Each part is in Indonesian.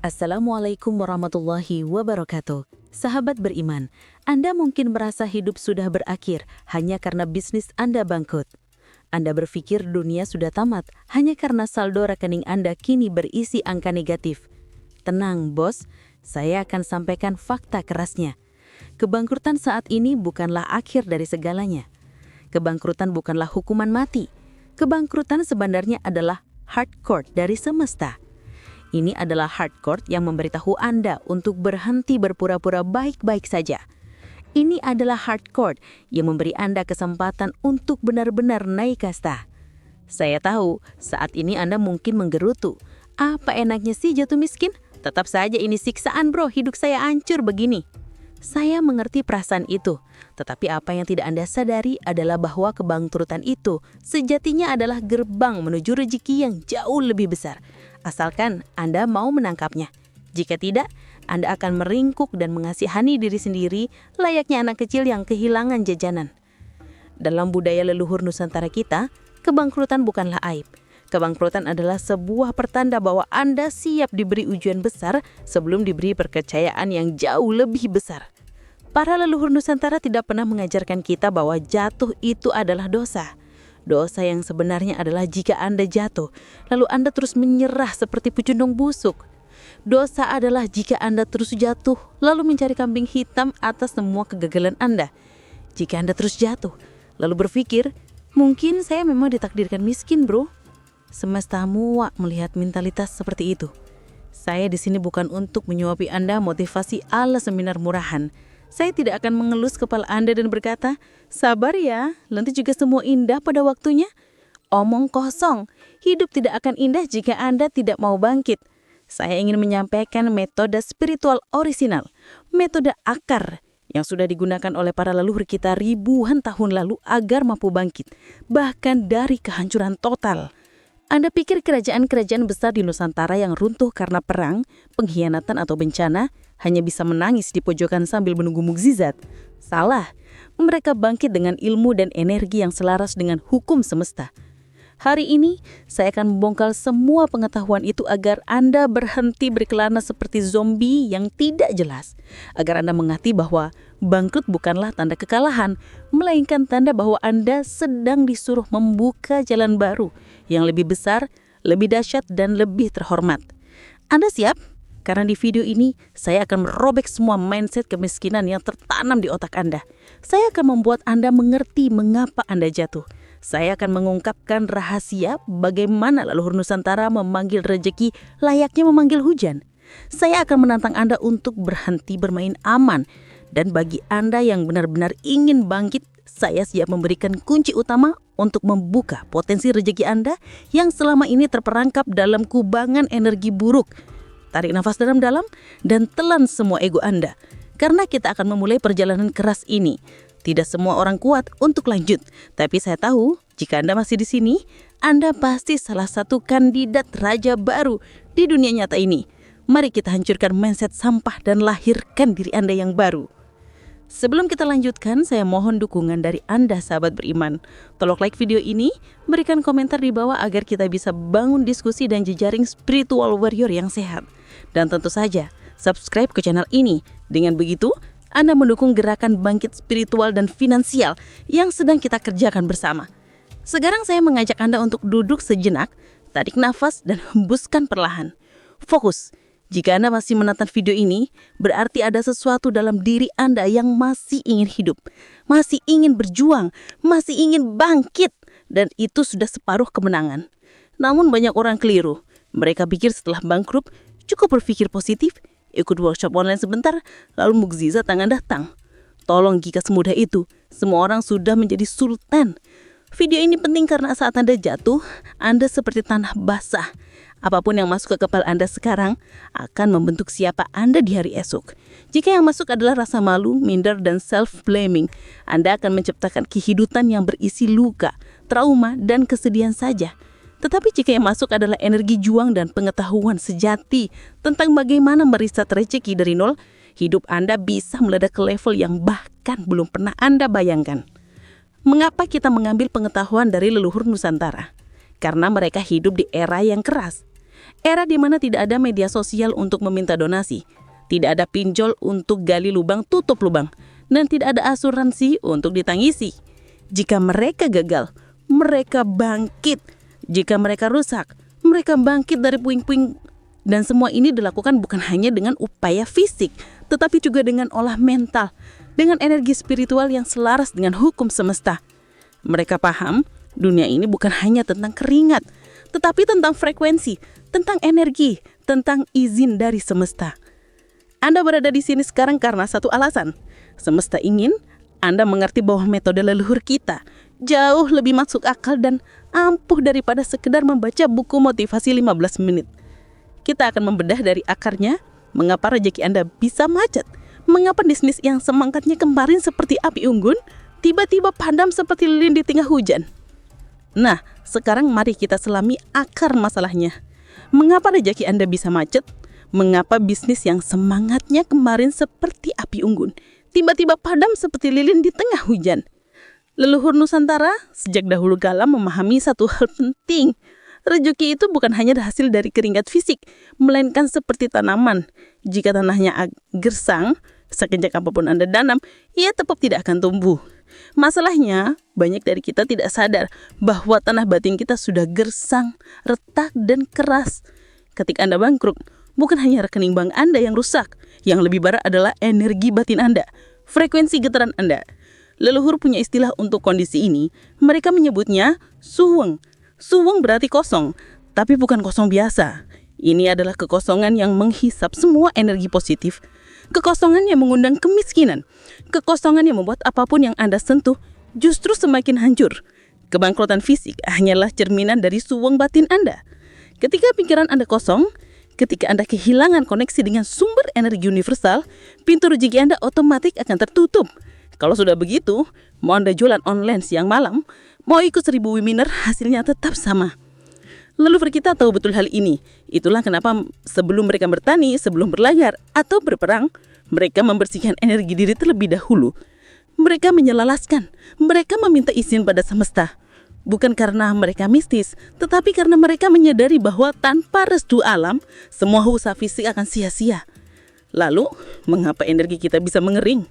Assalamualaikum warahmatullahi wabarakatuh. Sahabat beriman, Anda mungkin merasa hidup sudah berakhir hanya karena bisnis Anda bangkrut. Anda berpikir dunia sudah tamat hanya karena saldo rekening Anda kini berisi angka negatif. Tenang, bos, saya akan sampaikan fakta kerasnya. Kebangkrutan saat ini bukanlah akhir dari segalanya. Kebangkrutan bukanlah hukuman mati. Kebangkrutan sebenarnya adalah hard court dari semesta. Ini adalah hard court yang memberitahu Anda untuk berhenti berpura-pura baik-baik saja. Ini adalah hard court yang memberi Anda kesempatan untuk benar-benar naik kasta. Saya tahu, saat ini Anda mungkin menggerutu. Apa enaknya sih jatuh miskin? Tetap saja ini siksaan bro, hidup saya hancur begini. Saya mengerti perasaan itu, tetapi apa yang tidak Anda sadari adalah bahwa kebangkrutan itu sejatinya adalah gerbang menuju rezeki yang jauh lebih besar. Asalkan Anda mau menangkapnya. Jika tidak, Anda akan meringkuk dan mengasihani diri sendiri layaknya anak kecil yang kehilangan jajanan. Dalam budaya leluhur Nusantara kita, kebangkrutan bukanlah aib. Kebangkrutan adalah sebuah pertanda bahwa Anda siap diberi ujian besar sebelum diberi perkecayaan yang jauh lebih besar. Para leluhur Nusantara tidak pernah mengajarkan kita bahwa jatuh itu adalah dosa. Dosa yang sebenarnya adalah jika Anda jatuh, lalu Anda terus menyerah seperti pecundung busuk. Dosa adalah jika Anda terus jatuh, lalu mencari kambing hitam atas semua kegagalan Anda. Jika Anda terus jatuh, lalu berpikir, mungkin saya memang ditakdirkan miskin bro. Semesta muak melihat mentalitas seperti itu. Saya di sini bukan untuk menyuapi Anda motivasi ala seminar murahan. Saya tidak akan mengelus kepala Anda dan berkata, sabar ya, nanti juga semua indah pada waktunya. Omong kosong, hidup tidak akan indah jika Anda tidak mau bangkit. Saya ingin menyampaikan metode spiritual orisinal, metode akar yang sudah digunakan oleh para leluhur kita ribuan tahun lalu agar mampu bangkit, bahkan dari kehancuran total. Anda pikir kerajaan-kerajaan besar di Nusantara yang runtuh karena perang, pengkhianatan atau bencana hanya bisa menangis di pojokan sambil menunggu mukjizat? Salah, mereka bangkit dengan ilmu dan energi yang selaras dengan hukum semesta. Hari ini, saya akan membongkar semua pengetahuan itu agar Anda berhenti berkelana seperti zombie yang tidak jelas. Agar Anda mengerti bahwa bangkrut bukanlah tanda kekalahan, melainkan tanda bahwa Anda sedang disuruh membuka jalan baru yang lebih besar, lebih dahsyat, dan lebih terhormat. Anda siap? Karena di video ini, saya akan merobek semua mindset kemiskinan yang tertanam di otak Anda. Saya akan membuat Anda mengerti mengapa Anda jatuh. Saya akan mengungkapkan rahasia bagaimana leluhur Nusantara memanggil rezeki layaknya memanggil hujan. Saya akan menantang Anda untuk berhenti bermain aman. Dan bagi Anda yang benar-benar ingin bangkit, saya siap memberikan kunci utama untuk membuka potensi rezeki Anda yang selama ini terperangkap dalam kubangan energi buruk. Tarik nafas dalam-dalam dan telan semua ego Anda. Karena kita akan memulai perjalanan keras ini. Tidak semua orang kuat untuk lanjut, tapi saya tahu jika Anda masih di sini, Anda pasti salah satu kandidat raja baru di dunia nyata ini. Mari kita hancurkan mindset sampah dan lahirkan diri Anda yang baru. Sebelum kita lanjutkan, saya mohon dukungan dari Anda sahabat beriman. Tolong like video ini, berikan komentar di bawah agar kita bisa bangun diskusi dan jejaring spiritual warrior yang sehat. Dan tentu saja, subscribe ke channel ini. Dengan begitu, Anda mendukung gerakan bangkit spiritual dan finansial yang sedang kita kerjakan bersama. Sekarang saya mengajak Anda untuk duduk sejenak, tarik nafas dan hembuskan perlahan. Fokus. Jika Anda masih menonton video ini, berarti ada sesuatu dalam diri Anda yang masih ingin hidup, masih ingin berjuang, masih ingin bangkit, dan itu sudah separuh kemenangan. Namun banyak orang keliru. Mereka pikir setelah bangkrut, cukup berpikir positif, ikut workshop online sebentar, lalu mukjizat tangan datang. Tolong jika semudah itu, semua orang sudah menjadi sultan. Video ini penting karena saat Anda jatuh, Anda seperti tanah basah. Apapun yang masuk ke kepala Anda sekarang akan membentuk siapa Anda di hari esok. Jika yang masuk adalah rasa malu, minder, dan self-blaming, Anda akan menciptakan kehidupan yang berisi luka, trauma, dan kesedihan saja. Tetapi jika yang masuk adalah energi juang dan pengetahuan sejati tentang bagaimana meriset rezeki dari nol, hidup Anda bisa meledak ke level yang bahkan belum pernah Anda bayangkan. Mengapa kita mengambil pengetahuan dari leluhur Nusantara? Karena mereka hidup di era yang keras. Era di mana tidak ada media sosial untuk meminta donasi, tidak ada pinjol untuk gali lubang tutup lubang, dan tidak ada asuransi untuk ditangisi. Jika mereka gagal, mereka bangkit. Jika mereka rusak, mereka bangkit dari puing-puing. Dan semua ini dilakukan bukan hanya dengan upaya fisik, tetapi juga dengan olah mental, dengan energi spiritual yang selaras dengan hukum semesta. Mereka paham, dunia ini bukan hanya tentang keringat, tetapi tentang frekuensi, tentang energi, tentang izin dari semesta. Anda berada di sini sekarang karena satu alasan. Semesta ingin Anda mengerti bahwa metode leluhur kita jauh lebih masuk akal dan ampuh daripada sekedar membaca buku motivasi 15 menit. Kita akan membedah dari akarnya, mengapa rezeki Anda bisa macet, mengapa bisnis yang semangatnya kemarin seperti api unggun, tiba-tiba padam seperti lilin di tengah hujan. Nah, sekarang mari kita selami akar masalahnya. Mengapa rezeki Anda bisa macet? Mengapa bisnis yang semangatnya kemarin seperti api unggun, tiba-tiba padam seperti lilin di tengah hujan? Leluhur Nusantara sejak dahulu kala memahami satu hal penting. Rezeki itu bukan hanya hasil dari keringat fisik, melainkan seperti tanaman. Jika tanahnya gersang, sekejap apapun Anda tanam, ia tetap tidak akan tumbuh. Masalahnya, banyak dari kita tidak sadar bahwa tanah batin kita sudah gersang, retak, dan keras. Ketika Anda bangkrut, bukan hanya rekening bank Anda yang rusak, yang lebih parah adalah energi batin Anda, frekuensi getaran Anda. Leluhur punya istilah untuk kondisi ini, mereka menyebutnya suweng. Suweng berarti kosong, tapi bukan kosong biasa. Ini adalah kekosongan yang menghisap semua energi positif. Kekosongan yang mengundang kemiskinan. Kekosongan yang membuat apapun yang Anda sentuh justru semakin hancur. Kebangkrutan fisik hanyalah cerminan dari suweng batin Anda. Ketika pikiran Anda kosong, ketika Anda kehilangan koneksi dengan sumber energi universal, pintu rezeki Anda otomatis akan tertutup. Kalau sudah begitu, mau Anda jualan online siang malam, mau ikut 1000 webinar, hasilnya tetap sama. Leluhur kita tahu betul hal ini. Itulah kenapa sebelum mereka bertani, sebelum berlayar, atau berperang, mereka membersihkan energi diri terlebih dahulu. Mereka menyelalaskan, mereka meminta izin pada semesta. Bukan karena mereka mistis, tetapi karena mereka menyadari bahwa tanpa restu alam, semua usaha fisik akan sia-sia. Lalu, mengapa energi kita bisa mengering?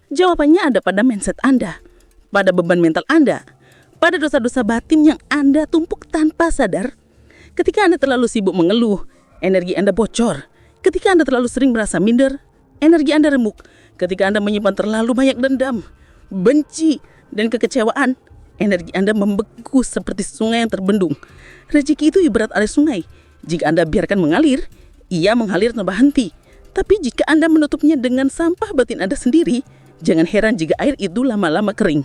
Jawabannya ada pada mindset Anda, pada beban mental Anda, pada dosa-dosa batin yang Anda tumpuk tanpa sadar. Ketika Anda terlalu sibuk mengeluh, energi Anda bocor. Ketika Anda terlalu sering merasa minder, energi Anda remuk. Ketika Anda menyimpan terlalu banyak dendam, benci, dan kekecewaan, energi Anda membeku seperti sungai yang terbendung. Rezeki itu ibarat air sungai. Jika Anda biarkan mengalir, ia mengalir tanpa henti. Tapi jika Anda menutupnya dengan sampah batin Anda sendiri, jangan heran jika air itu lama-lama kering.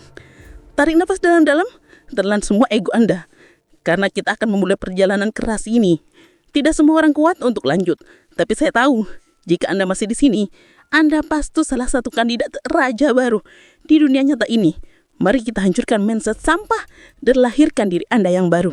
Tarik nafas dalam-dalam, telan semua ego Anda. Karena kita akan memulai perjalanan keras ini. Tidak semua orang kuat untuk lanjut. Tapi saya tahu, jika Anda masih di sini, Anda pasti salah satu kandidat raja baru di dunia nyata ini. Mari kita hancurkan mindset sampah dan lahirkan diri Anda yang baru.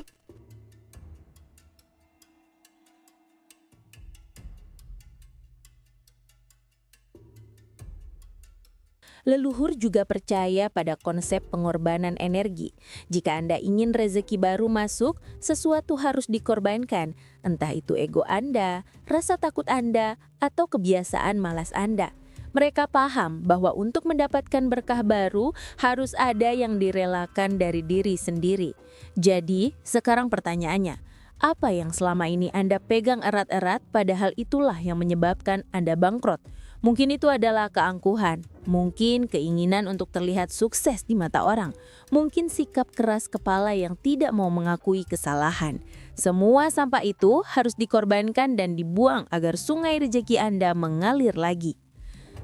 Leluhur juga percaya pada konsep pengorbanan energi. Jika Anda ingin rezeki baru masuk, sesuatu harus dikorbankan, entah itu ego Anda, rasa takut Anda, atau kebiasaan malas Anda. Mereka paham bahwa untuk mendapatkan berkah baru harus ada yang direlakan dari diri sendiri. Jadi, sekarang pertanyaannya, apa yang selama ini Anda pegang erat-erat padahal itulah yang menyebabkan Anda bangkrut? Mungkin itu adalah keangkuhan, mungkin keinginan untuk terlihat sukses di mata orang, mungkin sikap keras kepala yang tidak mau mengakui kesalahan. Semua sampah itu harus dikorbankan dan dibuang agar sungai rezeki Anda mengalir lagi.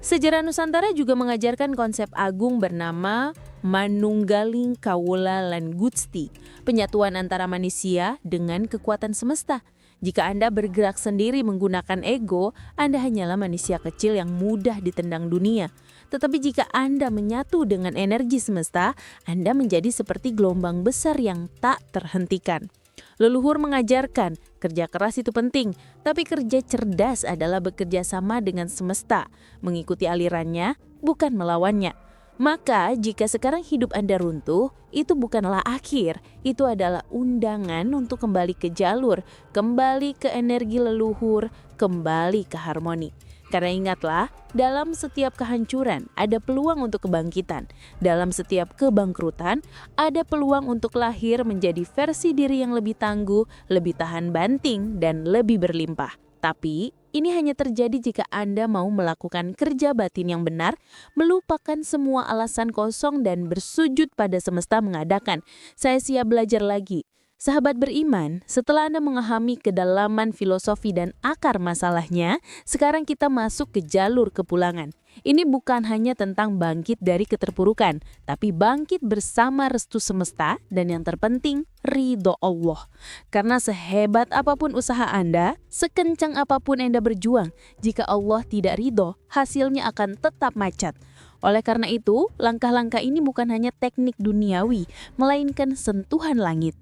Sejarah Nusantara juga mengajarkan konsep agung bernama Manunggaling Kawula lan Gusti, penyatuan antara manusia dengan kekuatan semesta. Jika Anda bergerak sendiri menggunakan ego, Anda hanyalah manusia kecil yang mudah ditendang dunia. Tetapi jika Anda menyatu dengan energi semesta, Anda menjadi seperti gelombang besar yang tak terhentikan. Leluhur mengajarkan, kerja keras itu penting, tapi kerja cerdas adalah bekerja sama dengan semesta, mengikuti alirannya, bukan melawannya. Maka jika sekarang hidup Anda runtuh, itu bukanlah akhir, itu adalah undangan untuk kembali ke jalur, kembali ke energi leluhur, kembali ke harmoni. Karena ingatlah, dalam setiap kehancuran ada peluang untuk kebangkitan. Dalam setiap kebangkrutan ada peluang untuk lahir menjadi versi diri yang lebih tangguh, lebih tahan banting, dan lebih berlimpah. Tapi, ini hanya terjadi jika Anda mau melakukan kerja batin yang benar, melupakan semua alasan kosong dan bersujud pada semesta mengadakan. Saya siap belajar lagi. Sahabat beriman, setelah Anda memahami kedalaman filosofi dan akar masalahnya, sekarang kita masuk ke jalur kepulangan. Ini bukan hanya tentang bangkit dari keterpurukan, tapi bangkit bersama restu semesta dan yang terpenting, ridho Allah. Karena sehebat apapun usaha Anda, sekencang apapun Anda berjuang, jika Allah tidak ridho, hasilnya akan tetap macet. Oleh karena itu, langkah-langkah ini bukan hanya teknik duniawi, melainkan sentuhan langit.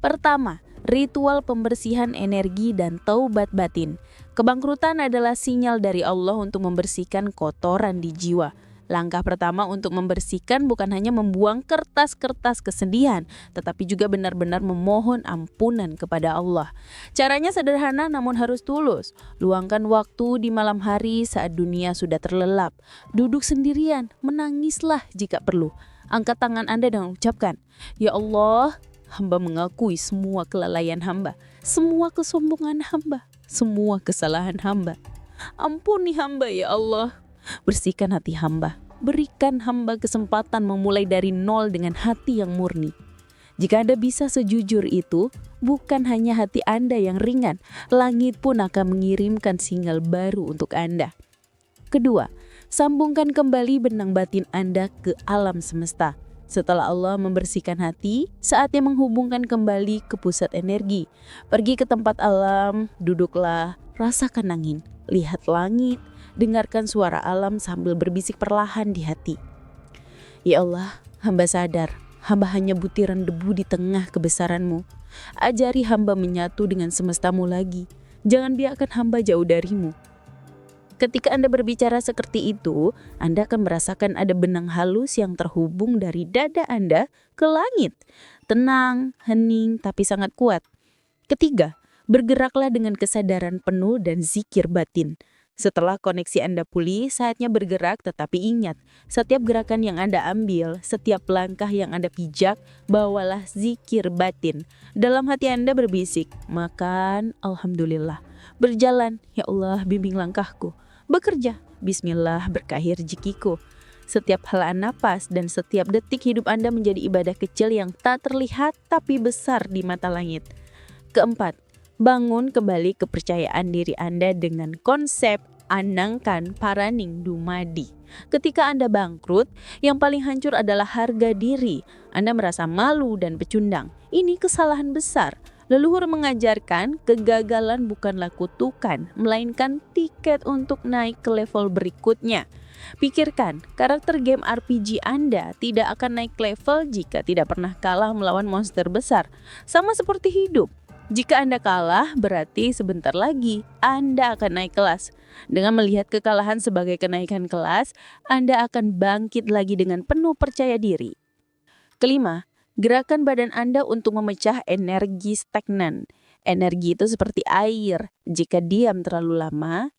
Pertama, ritual pembersihan energi dan taubat batin. Kebangkrutan adalah sinyal dari Allah untuk membersihkan kotoran di jiwa. Langkah pertama untuk membersihkan bukan hanya membuang kertas-kertas kesedihan, tetapi juga benar-benar memohon ampunan kepada Allah. Caranya sederhana namun harus tulus. Luangkan waktu di malam hari saat dunia sudah terlelap. Duduk sendirian, menangislah jika perlu. Angkat tangan Anda dan ucapkan, "Ya Allah, hamba mengakui semua kelalaian hamba, semua kesombongan hamba, semua kesalahan hamba. Ampuni hamba ya Allah. Bersihkan hati hamba. Berikan hamba kesempatan memulai dari nol dengan hati yang murni." Jika Anda bisa sejujur itu, bukan hanya hati Anda yang ringan, langit pun akan mengirimkan sinyal baru untuk Anda. Kedua, sambungkan kembali benang batin Anda ke alam semesta. Setelah Allah membersihkan hati, saatnya menghubungkan kembali ke pusat energi. Pergi ke tempat alam, duduklah, rasakan angin, lihat langit, dengarkan suara alam sambil berbisik perlahan di hati. Ya Allah, hamba sadar, hamba hanya butiran debu di tengah kebesaran-Mu. Ajari hamba menyatu dengan semestamu lagi. Jangan biarkan hamba jauh darimu. Ketika Anda berbicara seperti itu, Anda akan merasakan ada benang halus yang terhubung dari dada Anda ke langit. Tenang, hening, tapi sangat kuat. Ketiga, bergeraklah dengan kesadaran penuh dan zikir batin. Setelah koneksi Anda pulih, saatnya bergerak, tetapi ingat, setiap gerakan yang Anda ambil, setiap langkah yang Anda pijak, bawalah zikir batin. Dalam hati Anda berbisik, makan, Alhamdulillah. Berjalan, ya Allah bimbing langkahku. Bekerja, bismillah berkahi rezekiku. Setiap helaan napas dan setiap detik hidup Anda menjadi ibadah kecil yang tak terlihat tapi besar di mata langit. Keempat, bangun kembali kepercayaan diri Anda dengan konsep Anangkan Paraning Dumadi. Ketika Anda bangkrut, yang paling hancur adalah harga diri. Anda merasa malu dan pecundang. Ini kesalahan besar. Leluhur mengajarkan kegagalan bukanlah kutukan, melainkan tiket untuk naik ke level berikutnya. Pikirkan, karakter game RPG Anda tidak akan naik level jika tidak pernah kalah melawan monster besar. Sama seperti hidup. Jika Anda kalah, berarti sebentar lagi Anda akan naik kelas. Dengan melihat kekalahan sebagai kenaikan kelas, Anda akan bangkit lagi dengan penuh percaya diri. Kelima, gerakan badan Anda untuk memecah energi stagnan. Energi itu seperti air. Jika diam terlalu lama,